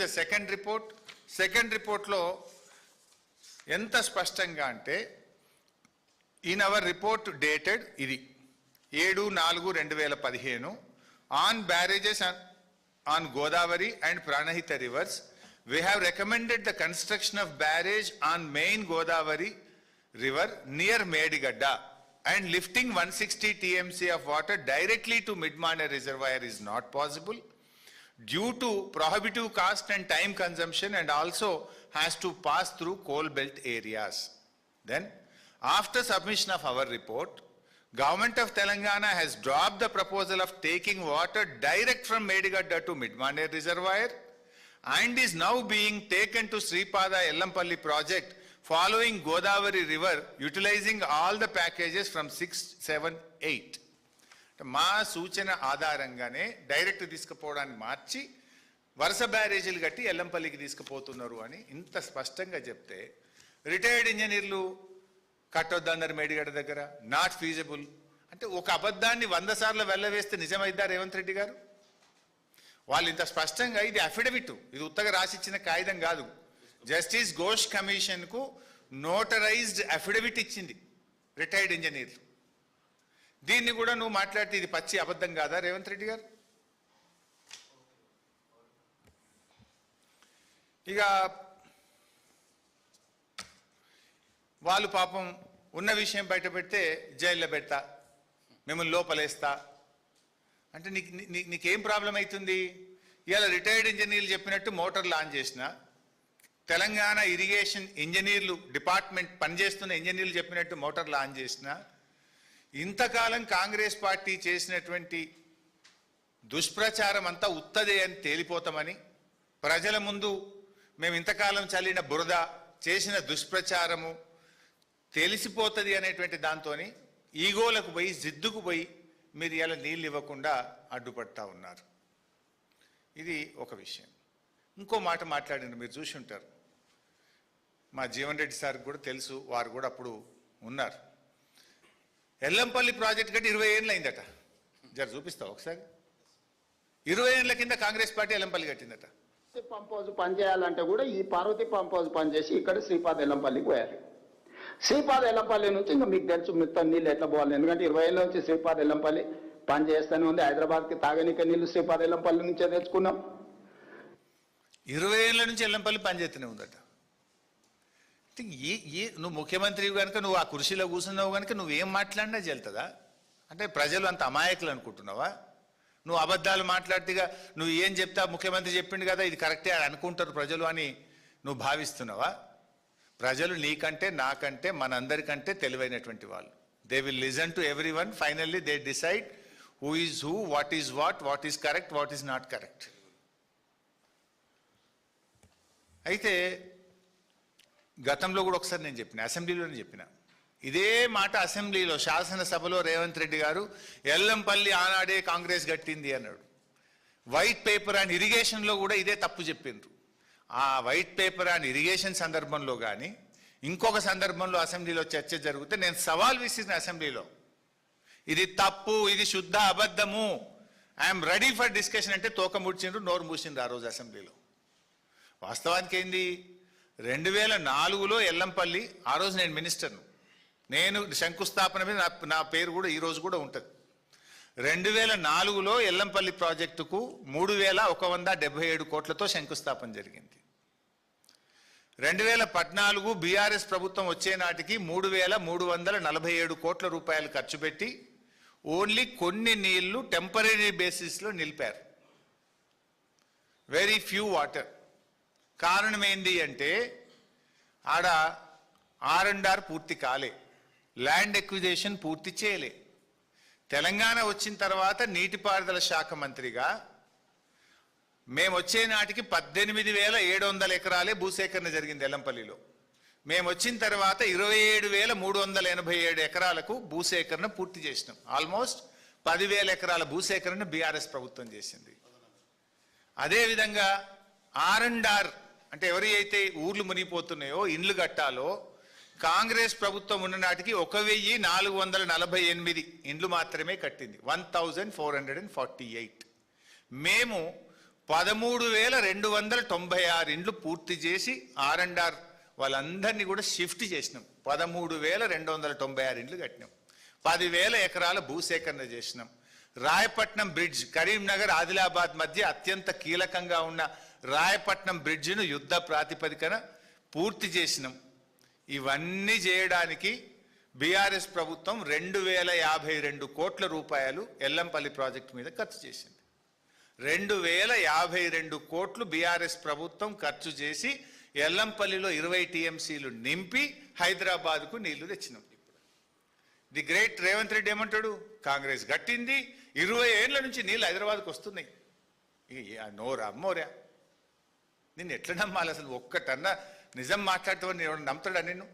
The second report. Second రిపోర్ట్లో ఎంత స్పష్టంగా అంటే, ఇన్ అవర్ రిపోర్ట్ డేటెడ్ ఇది 7/4/2015 on barrages on Godavari and Pranahita reverse, we have recommended the construction of barrage on main Godavari river near Medigadda, and lifting 160 TMC of water directly to Midmane reservoir is not possible due to prohibitive cost and time consumption, and also has to pass through coal belt areas. Then, after submission of our report, Government of Telangana has dropped the proposal of taking water direct from Medigadda to Midmane reservoir, and is now being taken to Sripada Ellampalli project following Godavari river, utilizing all the packages from 6, 7, 8. మా సూచన ఆధారంగానే direct తీసుకుపోవడాన్ని మార్చి వరుస బ్యారేజీలు కట్టి ఎల్లంపల్లికి తీసుకుపోతున్నారు అని ఇంత స్పష్టంగా చెప్తే, retired ఇంజనీర్లు కట్టొద్దన్నారు మేడిగడ్డ దగ్గర, నాట్ ఫీజిబుల్ అంటే ఒక అబద్ధాన్ని 100 సార్లు వెళ్ళవేస్తే నిజమైద్దా రేవంత్ రెడ్డి గారు? వాళ్ళు ఇంత స్పష్టంగా, ఇది అఫిడవిట్, ఇది ఉత్తగా రాసిచ్చిన కాగితం కాదు, జస్టిస్ ఘోష్ కమిషన్కు నోటరైజ్డ్ అఫిడవిట్ ఇచ్చింది రిటైర్డ్ ఇంజనీర్లు. దీన్ని కూడా నువ్వు మాట్లాడితే ఇది పచ్చి అబద్ధం కాదా రేవంత్ రెడ్డి గారు? ఇక వాళ్ళు పాపం ఉన్న విషయం బయట పెడితే జైల్లో పెడతా, మిమ్మల్ని లోపలేస్తా అంటే నీకేం ప్రాబ్లం అవుతుంది? ఇవాళ రిటైర్డ్ ఇంజనీర్లు చెప్పినట్టు మోటార్లు ఆన్ చేసిన, తెలంగాణ ఇరిగేషన్ ఇంజనీర్లు డిపార్ట్మెంట్ పనిచేస్తున్న ఇంజనీర్లు చెప్పినట్టు మోటార్లు ఆన్ చేసిన, ఇంతకాలం కాంగ్రెస్ పార్టీ చేసినటువంటి దుష్ప్రచారం అంతా ఉత్తదే అని తేలిపోతామని, ప్రజల ముందు మేము ఇంతకాలం చల్లిన బురద, చేసిన దుష్ప్రచారము తెలిసిపోతుంది అనేటువంటి దాంతో ఈగోలకు పోయి జిద్దుకు పోయి మీరు ఇలా నీళ్ళు ఇవ్వకుండా అడ్డుపడతా ఉన్నారు. ఇది ఒక విషయం. ఇంకో మాట మాట్లాడింది, మీరు చూసి ఉంటారు, మా జీవన్ రెడ్డి సార్కి కూడా తెలుసు, వారు కూడా అప్పుడు ఉన్నారు. ఎల్లంపల్లి ప్రాజెక్ట్ కట్టి 20 ఏళ్ళు అయిందట. జర చూపిస్తావు ఒకసారి. 20 ఏళ్ళ కింద కాంగ్రెస్ పార్టీ ఎల్లంపల్లి కట్టిందట. పంప్ హౌస్ పనిచేయాలంటే కూడా ఈ పార్వతి పంప్ హౌస్ పనిచేసి ఇక్కడ శ్రీపాద ఎల్లంపల్లికి పోయాలి. శ్రీపాద ఎల్లంపల్లి నుంచి ఇంకా మీకు తెలుసు మిగతా నీళ్ళు ఎట్లా పోవాలి, ఎందుకంటే 20 ఏళ్ళ నుంచి శ్రీపాద ఎల్లంపల్లి పని చేస్తూనే ఉంది. హైదరాబాద్కి తాగనీక నీళ్లు శ్రీపాద ఎల్లంపల్లి నుంచే తెచ్చుకున్నాం. 20 ఏళ్ళ నుంచి ఎల్లంపల్లి పనిచేస్తూనే ఉందట. నువ్వు ముఖ్యమంత్రి కనుక, నువ్వు ఆ కుర్చీలో కూర్చున్నావు కనుక నువ్వేం మాట్లాడినా చెల్తుందా? అంటే ప్రజలు అంత అమాయకులు అనుకుంటున్నావా? నువ్వు అబద్ధాలు మాట్లాడితేగా నువ్వు ఏం చెప్తా, ముఖ్యమంత్రి చెప్పిండు కదా ఇది కరెక్టే అని అనుకుంటారు ప్రజలు అని నువ్వు భావిస్తున్నావా? ప్రజలు నీకంటే నాకంటే మనందరికంటే తెలివైనటువంటి వాళ్ళు. They will listen to every one. Finally they decide who is who, what is what is correct, what is not correct. అయితే గతంలో కూడా ఒకసారి నేను చెప్పిన, అసెంబ్లీలోనే చెప్పిన ఇదే మాట. అసెంబ్లీలో శాసనసభలో రేవంత్ రెడ్డి గారు ఎల్లంపల్లి ఆనాడే కాంగ్రెస్ కట్టింది అన్నాడు. వైట్ పేపర్ అండ్ ఇరిగేషన్లో కూడా ఇదే తప్పు చెప్పిండ్రు. ఆ వైట్ పేపర్ అండ్ ఇరిగేషన్ సందర్భంలో కానీ ఇంకొక సందర్భంలో అసెంబ్లీలో చర్చ జరిగితే నేను సవాల్ విసిరిన అసెంబ్లీలో, ఇది తప్పు, ఇది శుద్ధ అబద్ధము, ఐఎమ్ రెడీ ఫర్ డిస్కషన్ అంటే తోక ముడిచిండ్రు, నోరు మూసిండ్రు ఆ రోజు అసెంబ్లీలో. వాస్తవానికి ఏంది, 2004లో ఎల్లంపల్లి, ఆ రోజు నేను మినిస్టర్ను, నేను శంకుస్థాపన మీద నా పేరు కూడా ఈ రోజు కూడా ఉంటుంది. 2004లో ఎల్లంపల్లి ప్రాజెక్టుకు 3177 కోట్లతో శంకుస్థాపన జరిగింది. 2014 బీఆర్ఎస్ ప్రభుత్వం వచ్చే నాటికి 3347 కోట్ల రూపాయలు ఖర్చు పెట్టి ఓన్లీ కొన్ని నీళ్లు టెంపరీ బేసిస్లో నిలిపారు. Very few water. కారణం ఏంది అంటే ఆడ R&R పూర్తి కాలే, ల్యాండ్ ఎక్విజేషన్ పూర్తి చేయలే. తెలంగాణ వచ్చిన తర్వాత నీటిపారుదల శాఖ మంత్రిగా మేము వచ్చే నాటికి 18,700 ఎకరాలే భూసేకరణ జరిగింది ఎల్లంపల్లిలో. మేము వచ్చిన తర్వాత 27,387 ఎకరాలకు భూసేకరణ పూర్తి చేసినాం. ఆల్మోస్ట్ 10,000 ఎకరాల భూసేకరణ బీఆర్ఎస్ ప్రభుత్వం చేసింది. అదేవిధంగా R&R అంటే ఎవరి అయితే ఊర్లు మునిగిపోతున్నాయో, ఇండ్లు కట్టాలో, కాంగ్రెస్ ప్రభుత్వం ఉన్న నాటికి 1,448 ఇండ్లు మాత్రమే కట్టింది, 1,448. మేము 13,296 ఇండ్లు పూర్తి చేసి R&R వాళ్ళందరినీ కూడా షిఫ్ట్ చేసినాం. 13,296 ఇండ్లు కట్టినాం. 10,000 ఎకరాల భూసేకరణ చేసినాం. రాయపట్నం బ్రిడ్జ్, కరీంనగర్ ఆదిలాబాద్ మధ్య అత్యంత కీలకంగా ఉన్న రాయపట్నం బ్రిడ్జిను యుద్ధ ప్రాతిపదికన పూర్తి చేసినాం. ఇవన్నీ చేయడానికి బీఆర్ఎస్ ప్రభుత్వం 2,052 కోట్ల రూపాయలు ఎల్లంపల్లి ప్రాజెక్టు మీద ఖర్చు చేసింది. 2,052 కోట్లు బీఆర్ఎస్ ప్రభుత్వం ఖర్చు చేసి ఎల్లంపల్లిలో 20 టీఎంసీలు నింపి హైదరాబాద్కు నీళ్లు తెచ్చినాం. ది గ్రేట్ రేవంత్ రెడ్డి ఏమంటాడు, కాంగ్రెస్ గట్టింది, 20 ఏళ్ల నుంచి నీళ్ళు హైదరాబాద్కు వస్తున్నాయి. నోరా మోరా, నిన్ను ఎట్లా నమ్మాలి అసలు? ఒక్కటన్నా నిజం మాట్లాడుతావని నేను నమ్ముతాడా నిన్ను?